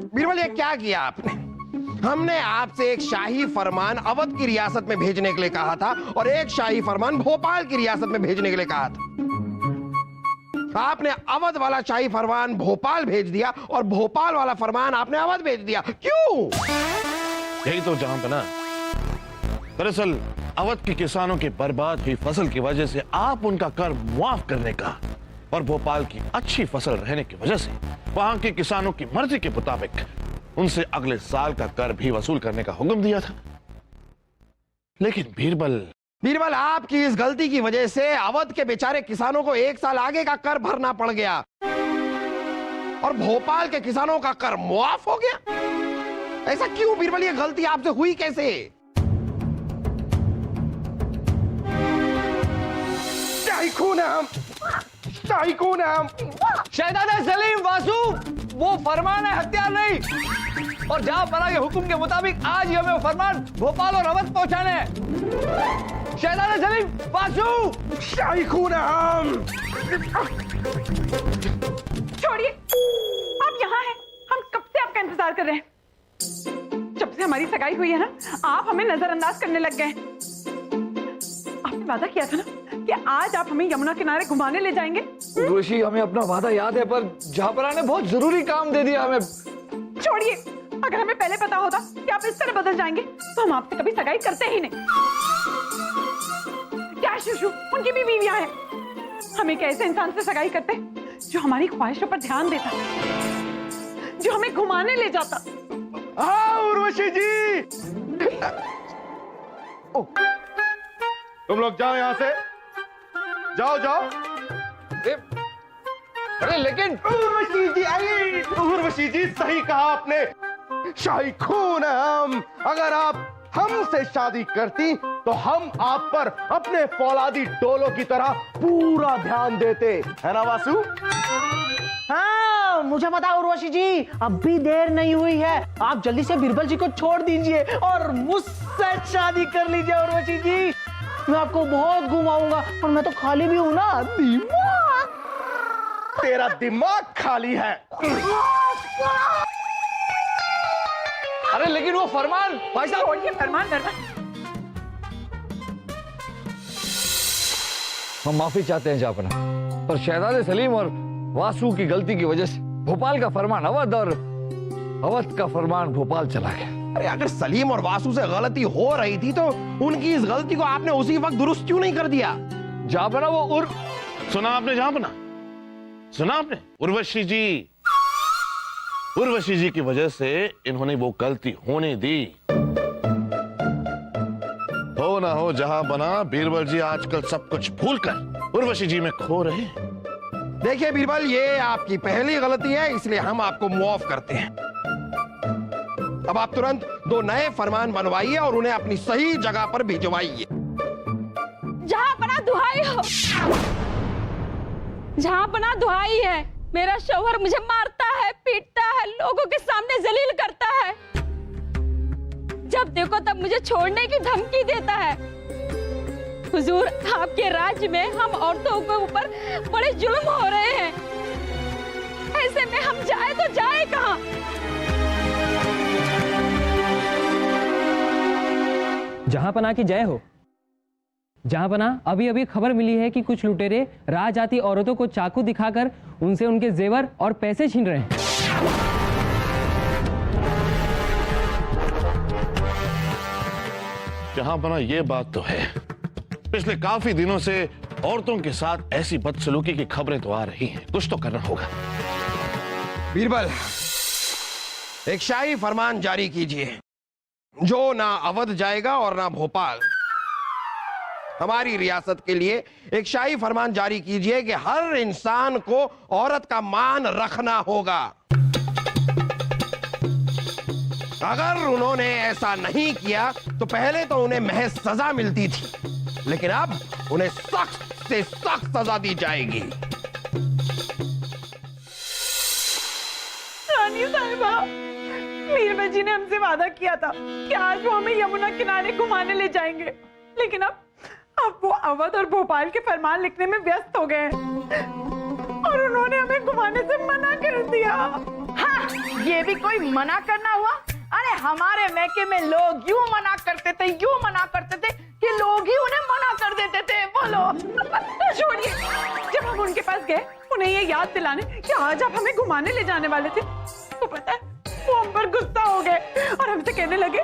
बीरबल, ये क्या किया आपने? हमने आपसे एक शाही फरमान अवध की रियासत में भेजने के लिए कहा था और एक शाही फरमान भोपाल की रियासत में भेजने के लिए कहा था। आपने अवध वाला शाही फरमान भोपाल भेज दिया और भोपाल वाला फरमान आपने अवध भेज दिया, क्यों? यही तो जहांपना, दरअसल अवध के किसानों की बर्बाद हुई फसल की वजह से आप उनका कर मुआफ करने का और भोपाल की अच्छी फसल रहने की वजह से वहां के किसानों की मर्जी के मुताबिक उनसे अगले साल का कर भी वसूल करने का हुक्म दिया था। लेकिन बीरबल, आपकी इस गलती की वजह से अवध के बेचारे किसानों को एक साल आगे का कर भरना पड़ गया और भोपाल के किसानों का कर मुआफ हो गया। ऐसा क्यों बीरबल? ये गलती आपसे हुई कैसे? कौन है हम? शहजादा सलीम, वासु, वो फरमान है, हथियार नहीं। और जहां बना के हुक्म के मुताबिक आज ही हमें वो फरमान भोपाल और अवध पहुंचाने हैं। शहजादा सलीम, वासु, शाही खून है हम। छोड़िए, आप यहाँ हैं। हम कब से आपका इंतजार कर रहे हैं। जब से हमारी सगाई हुई है ना, आप हमें नजरअंदाज करने लग गए। आपने वादा किया था ना कि आज आप हमें यमुना किनारे घुमाने ले जाएंगे। उर्वशी, हमें अपना वादा याद है, पर जहांपना ने बहुत जरूरी काम दे दिया हमें। छोड़िए, अगर हमें पहले पता होता कि आप इस तरह बदल जाएंगे तो हम आपसे कभी सगाई करते ही नहीं। क्या शुशु, उनकी भी बीवियां हैं। हम एक ऐसे इंसान से सगाई करते जो हमारी ख्वाहिशों पर ध्यान देता, जो हमें घुमाने ले जाता। हाँ उर्वशी जी, तुम लोग जाओ यहां से, जाओ जाओ। अरे लेकिन उर्वशी जी, सही कहा आपने। शाही खून है हम। अगर आप हमसे शादी करती तो हम आप पर अपने फौलादी डोलों की तरह पूरा ध्यान देते, है ना वासु? हाँ, मुझे पता उर्वशी जी, अब भी देर नहीं हुई है। आप जल्दी से बीरबल जी को छोड़ दीजिए और मुझसे शादी कर लीजिए उर्वशी जी। मैं आपको बहुत घुमाऊंगा और मैं तो खाली भी हूं ना। दिमाग, तेरा दिमाग खाली है। अरे लेकिन वो फरमान, भाई साहब, छोड़िए फरमान। हम माफी चाहते हैं जहांपना, पर शहजादे सलीम और वासु की गलती की वजह से भोपाल का फरमान अवध और अवध का फरमान भोपाल चला गया। अरे अगर सलीम और वासु से गलती हो रही थी तो उनकी इस गलती को आपने उसी वक्त दुरुस्त क्यों नहीं कर दिया? जहांपना वो सुना आपने जहांपना? सुना आपने? उर्वशी जी की वजह से इन्होंने वो गलती होने दी। हो ना हो जहांपना, बीरबल जी आजकल सब कुछ भूलकर उर्वशी जी में खो रहे हैं। देखिए बीरबल, ये आपकी पहली गलती है, इसलिए हम आपको मुआफ करते हैं। अब आप तुरंत 2 नए फरमान बनवाइए और उन्हें अपनी सही जगह पर भिजवाइए। जहांपना दुहाई हो, जहांपना दुहाई है। मेरा शौहर मुझे मारता है, पीटता है, लोगों के सामने जलील करता है। जब देखो तब मुझे छोड़ने की धमकी देता है। हुजूर, आपके राज्य में हम औरतों के ऊपर बड़े जुल्म हो रहे हैं। ऐसे में हम जाए तो जाए कहां? जहांपना की जय हो। जहांपना, अभी अभी खबर मिली है कि कुछ लुटेरे राजजाती औरतों को चाकू दिखाकर उनसे उनके जेवर और पैसे छीन रहे हैं। जहांपना, ये बात तो है, पिछले काफी दिनों से औरतों के साथ ऐसी बदसलूकी की खबरें तो आ रही हैं। कुछ तो करना होगा। बीरबल, एक शाही फरमान जारी कीजिए जो ना अवध जाएगा और ना भोपाल। हमारी रियासत के लिए एक शाही फरमान जारी कीजिए कि हर इंसान को औरत का मान रखना होगा। अगर उन्होंने ऐसा नहीं किया तो पहले तो उन्हें महज सजा मिलती थी, लेकिन अब उन्हें सख्त से सख्त सजा दी जाएगी। रानी साहिबा, बीरबल जी ने हमसे वादा किया था कि आज वो हमें यमुना किनारे घुमाने ले जाएंगे। लेकिन अब वो अवध और भोपाल के फरमान लिखने में व्यस्त हो गए और उन्होंने हमें घुमाने से मना कर दिया। हाँ, ये भी कोई मना करना हुआ? अरे हमारे मैके में लोग यूं मना करते थे कि लोग ही उन्हें मना कर देते थे। बोलो। छोड़िए, जब हम उनके पास गए उन्हें ये याद दिलाने कि आज आप हमें घुमाने ले जाने वाले थे, तो पता है वो हम पर गुस्सा हो गए और हमसे कहने लगे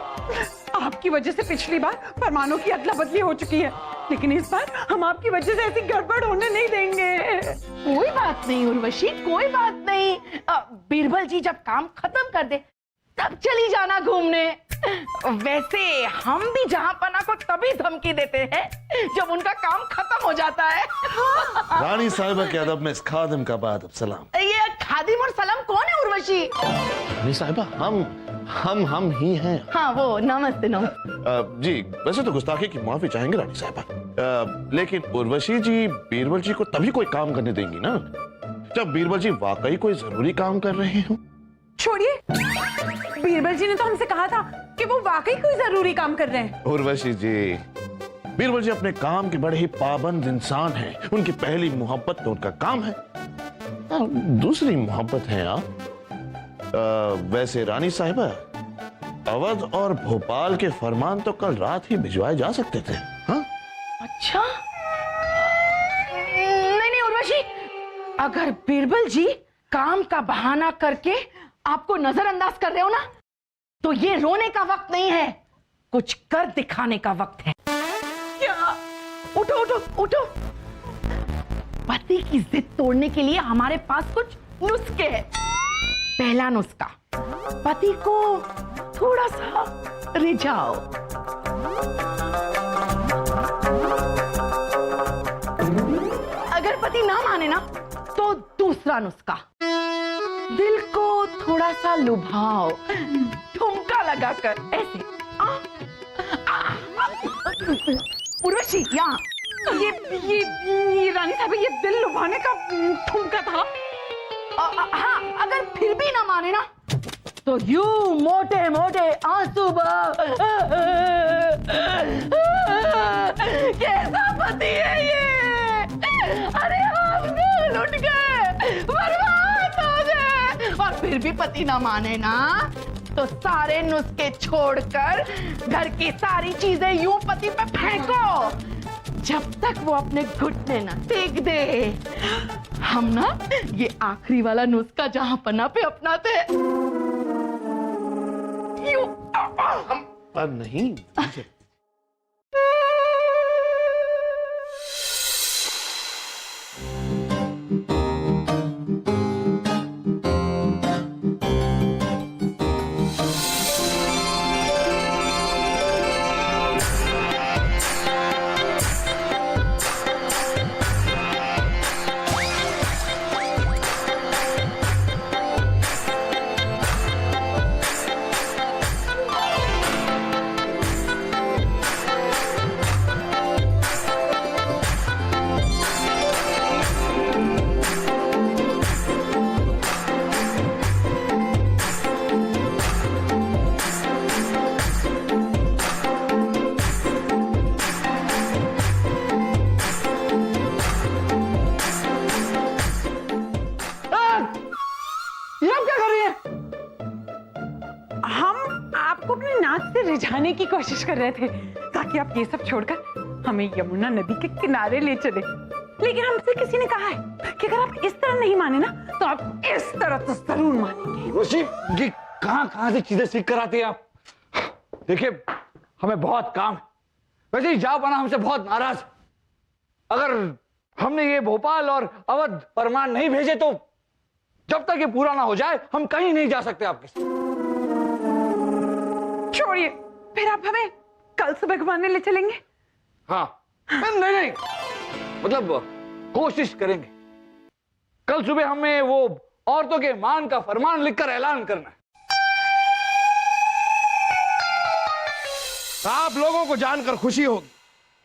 आपकी वजह से पिछली बार फरमानों की अदला बदली हो चुकी है, लेकिन इस बार हम आपकी वजह से ऐसी गड़बड़ होने नहीं देंगे। कोई बात नहीं उर्वशी, कोई बात नहीं। बीरबल जी जब काम खत्म कर दे तब चली जाना घूमने। वैसे हम भी जहां पना को तभी धमकी देते हैं जब उनका काम खत्म हो जाता है। रानी साहिबा के अदब में इस खादिम का बाद सलाम। ये खादिम और सलाम कौन है उर्वशी? रानी साहिबा हम ही हैं। हाँ वो नमस्ते नमस्ते। जी वैसे तो गुस्ताखी की माफी चाहेंगे रानी साहिबा, लेकिन उर्वशी जी बीरबल जी को तभी कोई काम करने देंगी ना जब बीरबल जी वाकई कोई जरूरी काम कर रहे हो। छोड़िए, बीरबल जी ने तो हमसे कहा था कि वो वाकई कोई जरूरी काम कर रहे हैं। उर्वशी जी, बीरबल जी अपने काम के बड़े ही पाबंद इंसान हैं। उनकी पहली मोहब्बत तो उनका काम है, दूसरी मोहब्बत है आप। वैसे रानी साहिबा, अवध और भोपाल के फरमान तो कल रात ही भिजवाए जा सकते थे। हाँ? अच्छा, नहीं उर्वशी, अगर बीरबल जी काम का बहाना करके आपको नजरअंदाज कर रहे हो ना, तो ये रोने का वक्त नहीं है, कुछ कर दिखाने का वक्त है। क्या? उठो उठो उठो। पति की जिद तोड़ने के लिए हमारे पास कुछ नुस्खे हैं। पहला नुस्खा, पति को थोड़ा सा रिझाओ। अगर पति ना माने ना, तो दूसरा नुस्खा, दिल को थोड़ा सा लुभाओ, ठुमका लगाकर ऐसे। उर्वशी यहाँ। ये रानी साहब, ये दिल लुभाने का ठुमका था। हाँ, अगर फिर भी ना माने ना, तो यूं मोटे मोटे आंसू कैसा पति है ये? अरे हम लुट गए, बर्बाद हो गए। और फिर भी पति ना माने ना, तो सारे नुस्खे छोड़कर घर की सारी चीजें यूं पति पे फेंको जब तक वो अपने घुटने ना टेक दे। हम ना ये आखिरी वाला नुस्खा जहां पना पे अपनाते हैं। पर नहीं, रिझाने की कोशिश कर रहे थे ताकि आप ये सब छोड़कर हमें यमुना नदी के किनारे ले चले, लेकिन हमसे किसी ने कहा है कि अगर आप इस तरह नहीं माने ना, तो आप इस तरह तो जरूर मानेंगे। ये कहां से चीजें सीख कर आती है आप? देखिए, हमें बहुत काम है। वैसे ही जा बना हमसे बहुत नाराज। अगर हमने ये भोपाल और अवध फरमान नहीं भेजे तो जब तक ये पूरा ना हो जाए हम कहीं नहीं जा सकते आपके साथ। छोड़िए, फिर आप हमें कल सुबह घुमाने ले चलेंगे? हाँ, नहीं, मतलब कोशिश करेंगे। कल सुबह हमें वो औरतों के मान का फरमान लिखकर ऐलान करना है। आप लोगों को जानकर खुशी होगी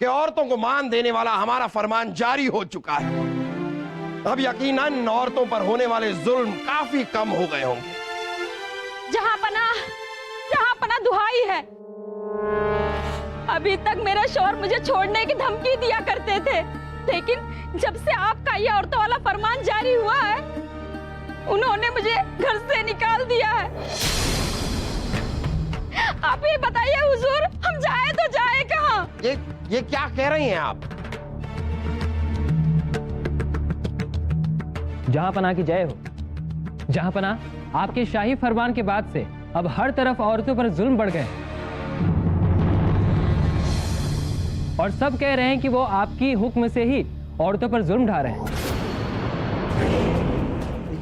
कि औरतों को मान देने वाला हमारा फरमान जारी हो चुका है। अब यकीनन औरतों पर होने वाले जुल्म काफी कम हो गए होंगे। जहां पना दुहाई है, अभी तक मेरा शौहर मुझे छोड़ने की धमकी दिया करते थे, लेकिन जब से आपका ये औरतों वाला फरमान जारी हुआ है, उन्होंने मुझे घर से निकाल दिया है। आप ही बताइए हुजूर, हम जाए तो जाए कहाँ? ये क्या कह रही हैं आप? जहां पनाह की जय हो। जहां पनाह, आपके शाही फरमान के बाद से अब हर तरफ औरतों पर जुल्म बढ़ गए और सब कह रहे हैं कि वो आपकी हुक्म से ही औरतों पर जुल्म ढा रहे हैं।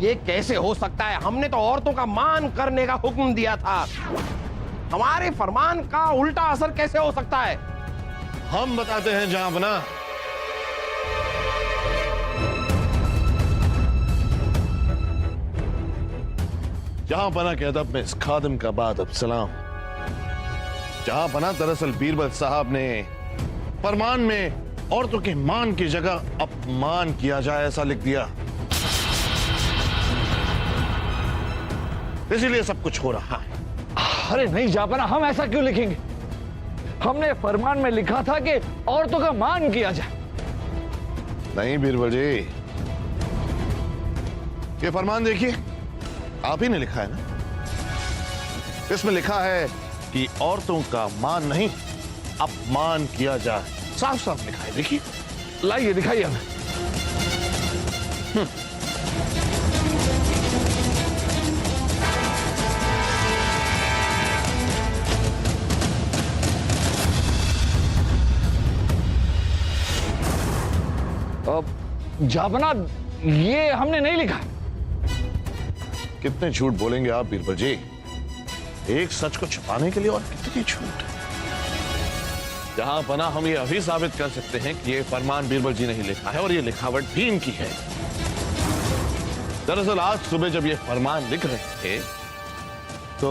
ये कैसे हो सकता है? हमने तो औरतों का मान करने का हुक्म दिया था। हमारे फरमान का उल्टा असर कैसे हो सकता है? हम बताते हैं जहां पनाह। जहां पनाह के अदब में इस खादिम का बाद अब सलाम। जहां पनाह, दरअसल बीरबल साहब ने फरमान में औरतों के मान की जगह अपमान किया जाए ऐसा लिख दिया, इसीलिए सब कुछ हो रहा है। अरे नहीं जापना, हम ऐसा क्यों लिखेंगे? हमने फरमान में लिखा था कि औरतों का मान किया जाए। नहीं बीरबल जी, ये फरमान देखिए, आप ही ने लिखा है ना। इसमें लिखा है कि औरतों का मान नहीं, अपमान किया जाए। साफ साफ लिखा है, देखिए। लाइए दिखाइए हमें। जापना, ये हमने नहीं लिखा। कितने झूठ बोलेंगे आप बीरबल जी? एक सच को छुपाने के लिए और कितनी झूठ। जहां पनाह, हम ये अभी साबित कर सकते हैं कि ये फरमान बीरबल जी ने ही लिखा है और ये लिखावट भी इनकी है। दरअसल आज सुबह जब ये फरमान लिख रहे थे तो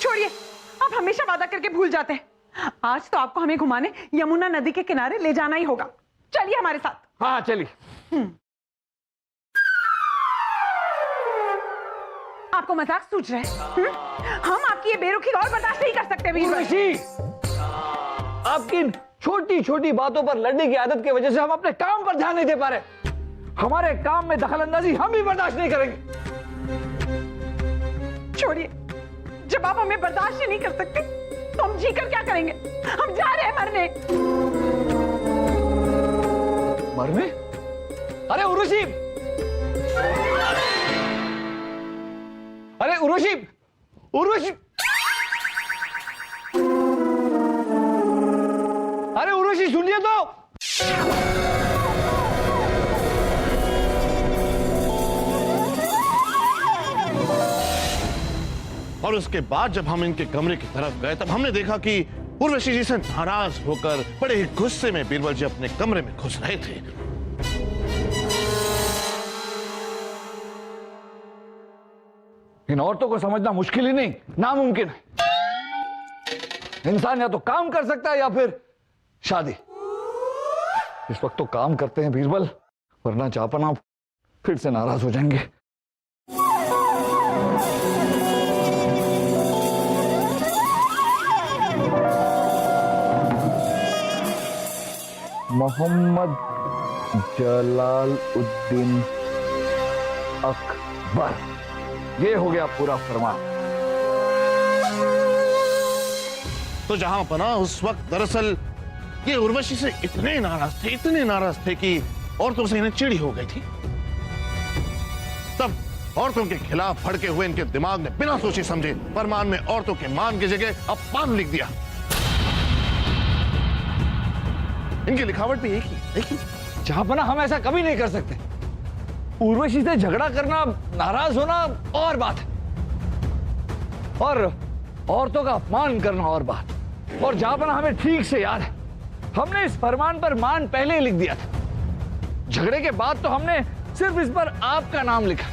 छोड़िए, आप हमेशा वादा करके भूल जाते हैं। आज तो आपको हमें घुमाने यमुना नदी के किनारे ले जाना ही होगा। चलिए हमारे साथ। हाँ चलिए। आपको मजाक सूझ रहा है? हम आपकी ये बेरुखी और बर्दाश्त नहीं कर सकते बीरबल। उर्वशी, आपकी छोटी छोटी बातों पर लड़ने की आदत की वजह से हम अपने काम पर ध्यान नहीं दे पा रहे। हमारे काम में दखल अंदाजी हम भी बर्दाश्त नहीं करेंगे। छोड़िए, जब आप हमें बर्दाश्त ही नहीं कर सकते तो हम जीकर क्या करेंगे? हम जा रहे हैं मरने। मरने? अरे उर्वशी, अरे उर्वशी, उर्वशी, अरे उर्वशी सुनिए तो। और उसके बाद जब हम इनके कमरे की तरफ गए तब हमने देखा कि उर्वशी जी से नाराज होकर बड़े ही गुस्से में बीरबल जी अपने कमरे में घुस रहे थे। इन औरतों को समझना मुश्किल ही नहीं, नामुमकिन है। इंसान या तो काम कर सकता है या फिर शादी। इस वक्त तो काम करते हैं बीरबल, वरना जापना फिर से नाराज हो जाएंगे। मोहम्मद जलालुद्दीन अकबर, ये हो गया पूरा फरमान। तो जहां पनाह उस वक्त दरअसल ये उर्वशी से इतने नाराज थे कि औरतों से इन्हें चिढ़ी हो गई थी। तब औरतों के खिलाफ भड़के हुए इनके दिमाग ने बिना सोचे समझे फरमान में औरतों के मान की जगह अपमान लिख दिया। इनकी लिखावट भी एक ही, देखिए। जहां पना, हम ऐसा कभी नहीं कर सकते। उर्वशी से झगड़ा करना, नाराज होना और बात है, और औरतों का अपमान करना और बात। और जहां पना, हमें ठीक से याद है, हमने इस फरमान पर मान पहले ही लिख दिया था। झगड़े के बाद तो हमने सिर्फ इस पर आपका नाम लिखा।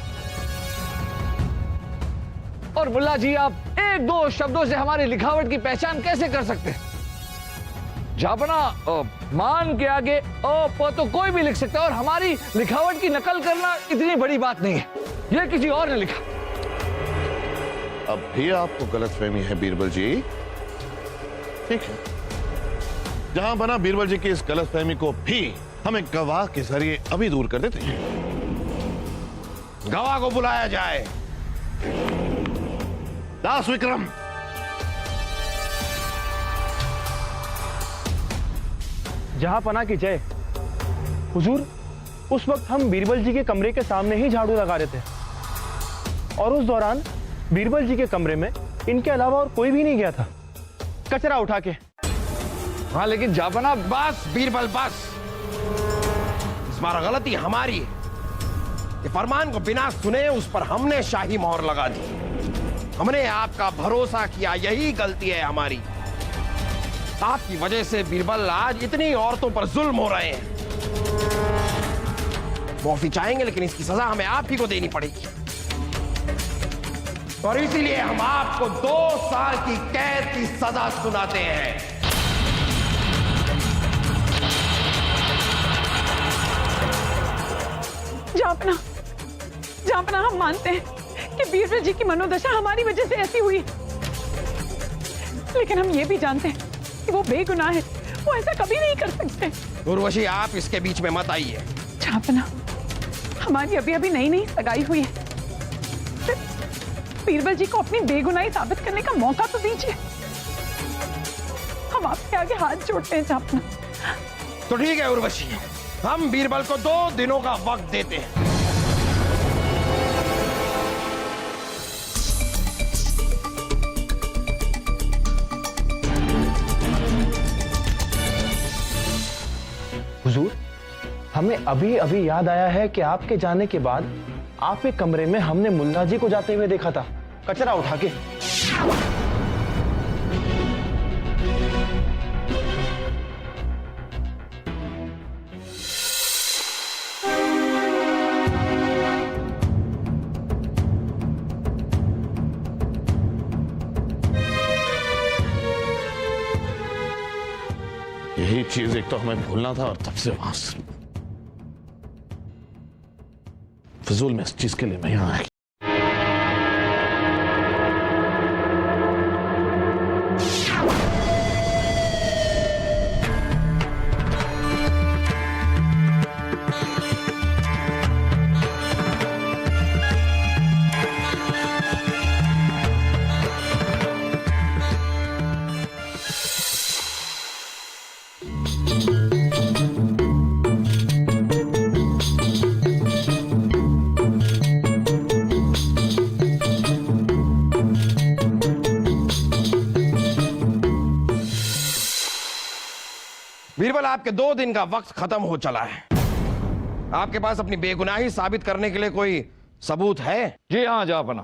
और मुल्ला जी, आप एक दो शब्दों से हमारी लिखावट की पहचान कैसे कर सकते हैं? जापना, मान के आगे ओ तो कोई भी लिख सकता है, और हमारी लिखावट की नकल करना इतनी बड़ी बात नहीं है। यह किसी और ने लिखा। अब भी आपको गलतफहमी है बीरबल जी? ठीक है, जहां बना बीरबल जी की इस गलतफहमी को भी हम एक गवाह के जरिए अभी दूर कर देते हैं। गवाह को बुलाया जाए। दास विक्रम, जहां पना की जय। हुजूर, उस वक्त हम बीरबल जी के कमरे के सामने ही झाड़ू लगा रहे थे और उस दौरान बीरबल जी के कमरे में इनके अलावा और कोई भी नहीं गया था, कचरा उठा के। हाँ, लेकिन जापना बस बीरबल बस, इस बार गलती हमारी है। ये फरमान को बिना सुने उस पर हमने शाही मोहर लगा दी। हमने आपका भरोसा किया, यही गलती है हमारी। आपकी वजह से बीरबल आज इतनी औरतों पर जुल्म हो रहे हैं। माफी चाहेंगे लेकिन इसकी सजा हमें आप ही को देनी पड़ेगी और इसीलिए हम आपको 2 साल की कैद की सजा सुनाते हैं। जापना, हम मानते हैं कि बीरबल जी की मनोदशा हमारी वजह से ऐसी हुई, लेकिन हम ये भी जानते हैं कि वो बेगुनाह है, वो ऐसा कभी नहीं कर सकते। उर्वशी, आप इसके बीच में मत आइए। जापना, हमारी अभी नई सगाई हुई है, बीरबल जी को अपनी बेगुनाही साबित करने का मौका तो दीजिए। हम आपके आगे हाथ जोड़ते हैं जापना। तो ठीक है उर्वशी, हम बीरबल को 2 दिनों का वक्त देते हैं। हुजूर, हमें अभी याद आया है कि आपके जाने के बाद आपके कमरे में हमने मुल्ला जी को जाते हुए देखा था, कचरा उठा के। यही चीज एक तो हमें भूलना था और तब से वहां से फजूल में इस चीज के लिए मैं यहां आया। बीरबल, आपके 2 दिन का वक्त खत्म हो चला है। आपके पास अपनी बेगुनाही साबित करने के लिए कोई सबूत है? जी हाँ जापना,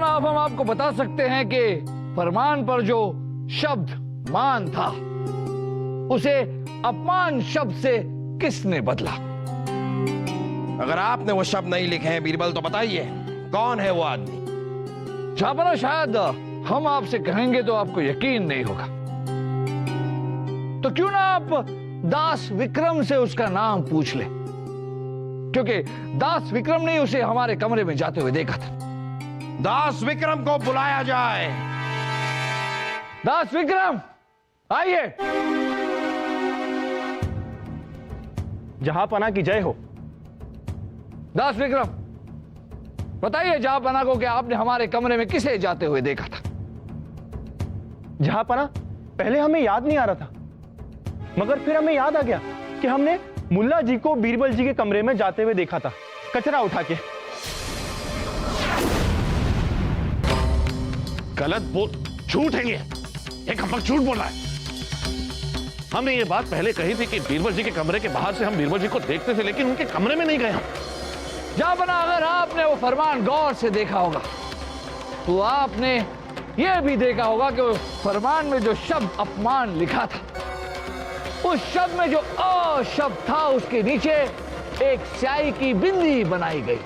अब हम आपको बता सकते हैं कि फरमान पर जो शब्द मान था उसे अपमान शब्द से किसने बदला। अगर आपने वो शब्द नहीं लिखे हैं बीरबल तो बताइए कौन है वो आदमी। जापना, शायद हम आपसे कहेंगे तो आपको यकीन नहीं होगा, तो क्यों ना आप दास विक्रम से उसका नाम पूछ ले, क्योंकि दास विक्रम ने उसे हमारे कमरे में जाते हुए देखा था। दास विक्रम को बुलाया जाए। दास विक्रम, आइए। जहां पना की जय हो। दास विक्रम, बताइए जहां पना को कि आपने हमारे कमरे में किसे जाते हुए देखा था। जहां पना, पहले हमें याद नहीं आ रहा था, मगर फिर हमें याद आ गया कि हमने मुल्ला जी को बीरबल जी के कमरे में जाते हुए देखा था, कचरा उठा के। गलत बोल, झूठ है ये हम झूठ बोल रहा है। हमने ये बात पहले कही थी कि बीरबल जी के कमरे के बाहर से हम बीरबल जी को देखते थे, लेकिन उनके कमरे में नहीं गए हम। जापना, अगर आपने वो फरमान गौर से देखा होगा तो आपने ये भी देखा होगा कि फरमान में जो शब्द अपमान लिखा था, उस शब्द में जो अ शब्द था उसके नीचे एक स्याही की बिंदी बनाई गई।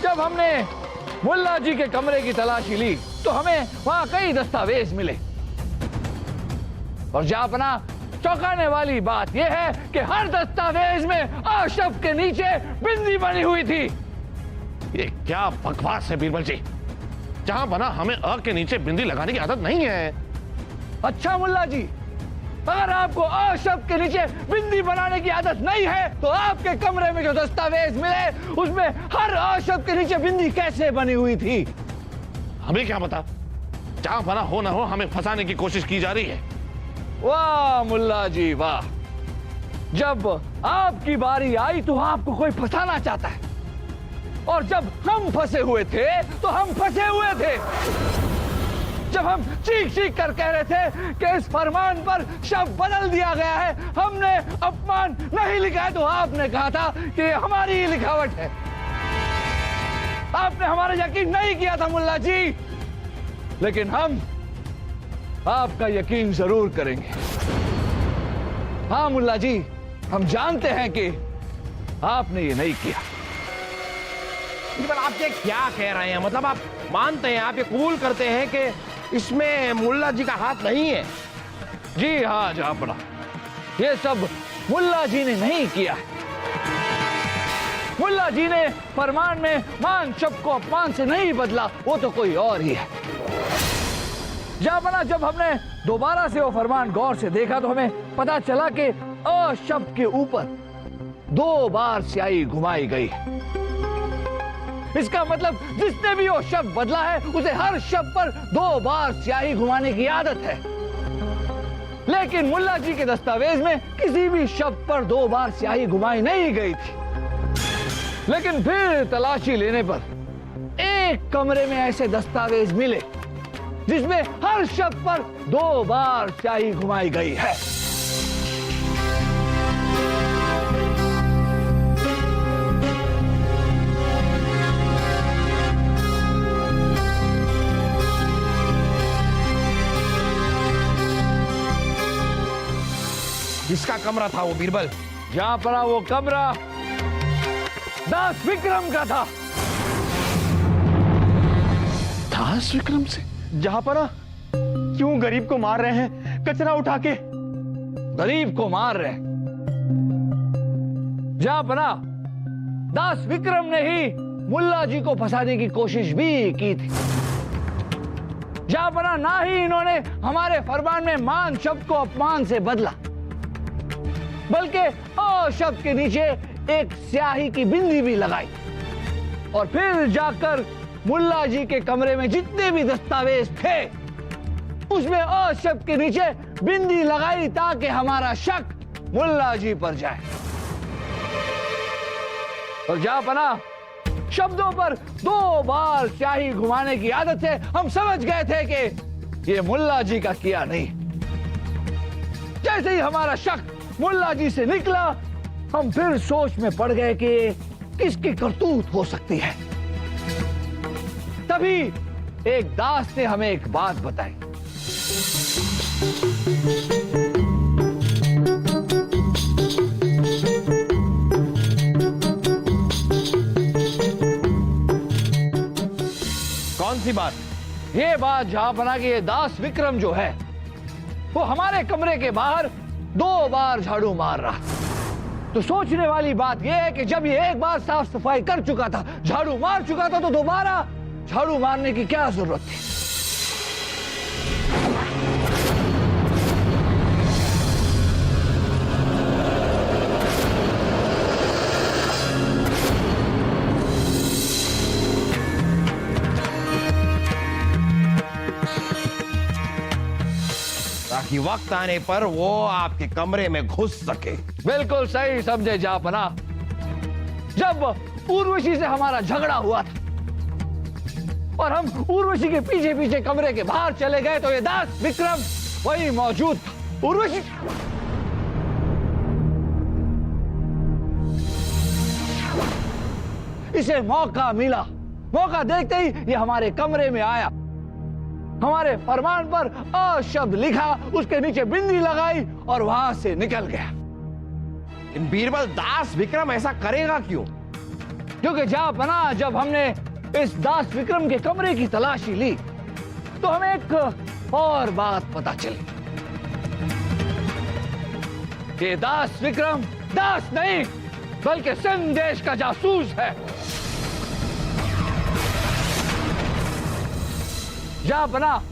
जब हमने मुल्ला जी के कमरे की तलाशी ली तो हमें वहां कई दस्तावेज मिले, और जापना, चौंकाने वाली बात यह है कि हर दस्तावेज में अ शब्द के नीचे बिंदी बनी हुई थी। ये क्या बकवास है बीरबल जी। जहां बना हमें अ के नीचे बिंदी लगाने की आदत नहीं है। अच्छा मुल्ला जी, अगर आपको अ शब्द के नीचे बिंदी बनाने की आदत नहीं है तो आपके कमरे में जो दस्तावेज मिले उसमें हर अ शब्द के नीचे बिंदी कैसे बनी हुई थी? हमें क्या पता, जहां बना हो ना हो हमें फंसाने की कोशिश की जा रही है। वाह मुल्ला जी वाह, जब आपकी बारी आई तो आपको कोई फंसाना चाहता है, और जब हम फंसे हुए थे तो हम फंसे हुए थे। जब हम चीख चीख कर कह रहे थे कि इस फरमान पर शब्द बदल दिया गया है, हमने अपमान नहीं लिखा है, तो आपने कहा था कि ये हमारी ही लिखावट है। आपने हमारा यकीन नहीं किया था मुल्ला जी, लेकिन हम आपका यकीन जरूर करेंगे। हाँ मुल्ला जी, हम जानते हैं कि आपने ये नहीं किया। बीरबल आप ये क्या कह रहे हैं? मतलब आप मानते हैं, आप ये कबूल करते हैं कि इसमें मुल्ला जी का हाथ नहीं है? जी हाँ जहांपना, ये सब मुल्ला जी ने नहीं किया है। मुल्ला जी ने फरमान में मान शब्द को अपमान से नहीं बदला, वो तो कोई और ही है। जहांपना, जब हमने दोबारा से वो फरमान गौर से देखा तो हमें पता चला कि अ शब्द के ऊपर 2 बार स्याही घुमाई गई है। इसका मतलब जिसने भी वो शब्द बदला है उसे हर शब्द पर 2 बार स्याही घुमाने की आदत है। लेकिन मुल्ला जी के दस्तावेज में किसी भी शब्द पर 2 बार स्याही घुमाई नहीं गई थी। लेकिन फिर तलाशी लेने पर एक कमरे में ऐसे दस्तावेज मिले जिसमें हर शब्द पर 2 बार स्याही घुमाई गई है। जिसका कमरा था वो बीरबल? जहां पर वो कमरा दास विक्रम का था। दास विक्रम से? जहां पर क्यों गरीब को मार रहे हैं कचरा उठा के? गरीब को मार रहे जहां पना दास विक्रम ने ही मुल्ला जी को फंसाने की कोशिश भी की थी। जहां पना ना ही इन्होंने हमारे फरमान में मान शब्द को अपमान से बदला, बल्कि अ शब्द के नीचे एक स्याही की बिंदी भी लगाई, और फिर जाकर मुल्ला जी के कमरे में जितने भी दस्तावेज थे उसमें अ शब्द के नीचे बिंदी लगाई ताकि हमारा शक मुल्ला जी पर जाए। और जहां पना शब्दों पर 2 बार स्याही घुमाने की आदत से हम समझ गए थे कि ये मुल्ला जी का किया नहीं। जैसे ही हमारा शक मुल्ला जी से निकला, हम फिर सोच में पड़ गए कि किसकी करतूत हो सकती है। तभी एक दास ने हमें एक बात बताई। कौन सी बात? ये बात जहां बना कि ये दास विक्रम जो है वो हमारे कमरे के बाहर 2 बार झाड़ू मार रहा था। तो सोचने वाली बात यह है कि जब ये एक बार साफ सफाई कर चुका था, झाड़ू मार चुका था, तो दोबारा झाड़ू मारने की क्या जरूरत थी? ताकि वक्त आने पर वो आपके कमरे में घुस सके। बिल्कुल सही समझे जापना। जब उर्वशी से हमारा झगड़ा हुआ था और हम उर्वशी के पीछे पीछे कमरे के बाहर चले गए तो ये दास विक्रम वही मौजूद था। उर्वशी इसे मौका मिला, मौका देखते ही ये हमारे कमरे में आया, हमारे फरमान पर अ शब्द लिखा, उसके नीचे बिंदी लगाई और वहां से निकल गया। इन बीरबल दास विक्रम ऐसा करेगा क्यों? क्योंकि जापना जब हमने इस दास विक्रम के कमरे की तलाशी ली तो हमें एक और बात पता चली। ये दास विक्रम दास नहीं बल्कि सिंध देश का जासूस है। जहां पना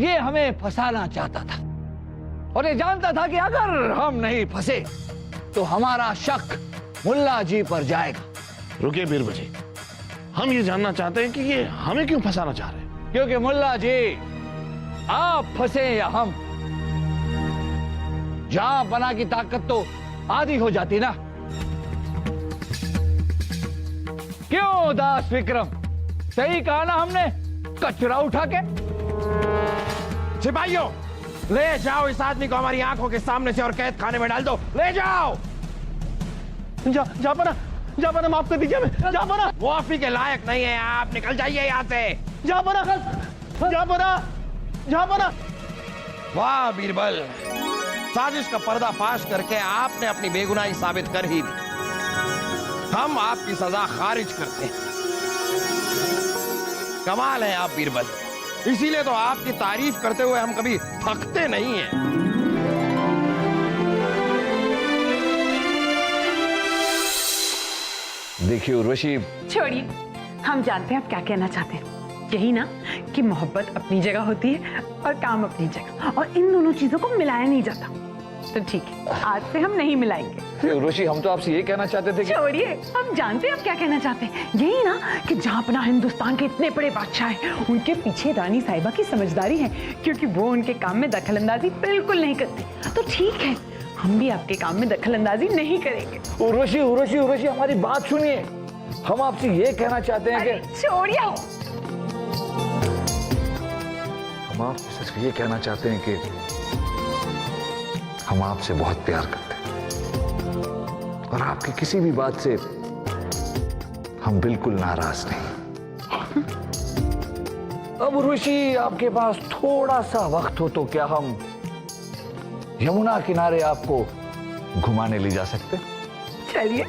ये हमें फंसाना चाहता था और ये जानता था कि अगर हम नहीं फंसे तो हमारा शक मुल्ला जी पर जाएगा। रुकिए बीरबल जी, हम ये जानना चाहते हैं कि ये हमें क्यों फंसाना चाह रहे हैं। क्योंकि मुल्ला जी, आप फंसे या हम, जहां पना की ताकत तो आधी हो जाती ना। क्यों दास विक्रम, सही कहा ना हमने, कचरा उठा के। सिपाहियों, ले जाओ इस आदमी को हमारी आंखों के सामने से और कैद खाने में डाल दो। ले जाओ। जापना माफ कर दीजिए हमें। जापना वो माफी के लायक नहीं है, आप निकल जाइए यहाँ से। जापना। वाह बीरबल, साजिश का पर्दाफाश करके आपने अपनी बेगुनाही साबित कर ही दी। हम आपकी सजा खारिज करते हैं। कमाल है आप बीरबल, इसीलिए तो आपकी तारीफ करते हुए हम कभी थकते नहीं हैं। देखिए उर्वशी, छोड़िए, हम जानते हैं आप क्या कहना चाहते हैं। यही ना कि मोहब्बत अपनी जगह होती है और काम अपनी जगह, और इन दोनों चीजों को मिलाया नहीं जाता। तो ठीक है, आज से हम नहीं मिलाएंगे। उर्वशी, हम तो आपसे ये कहना चाहते थे कि छोड़िए, हम जानते हैं आप क्या कहना चाहते हैं। यही ना कि जहां अपना हिंदुस्तान के इतने बड़े बादशाह हैं, उनके पीछे रानी साहिबा की समझदारी है, क्योंकि वो उनके काम में दखलंदाजी बिल्कुल नहीं करती। तो ठीक है, हम भी आपके काम में दखलंदाजी नहीं करेंगे। उर्वशी, हमारी बात सुनिए। हम आपसे ये कहना चाहते हैं कि छोड़िए, हम आपसे सिर्फ ये कहना चाहते हैं कि हम आपसे बहुत प्यार करते हैं और आपकी किसी भी बात से हम बिल्कुल नाराज नहीं। अब उर्वशी, आपके पास थोड़ा सा वक्त हो तो क्या हम यमुना किनारे आपको घुमाने ले जा सकते? चलिए।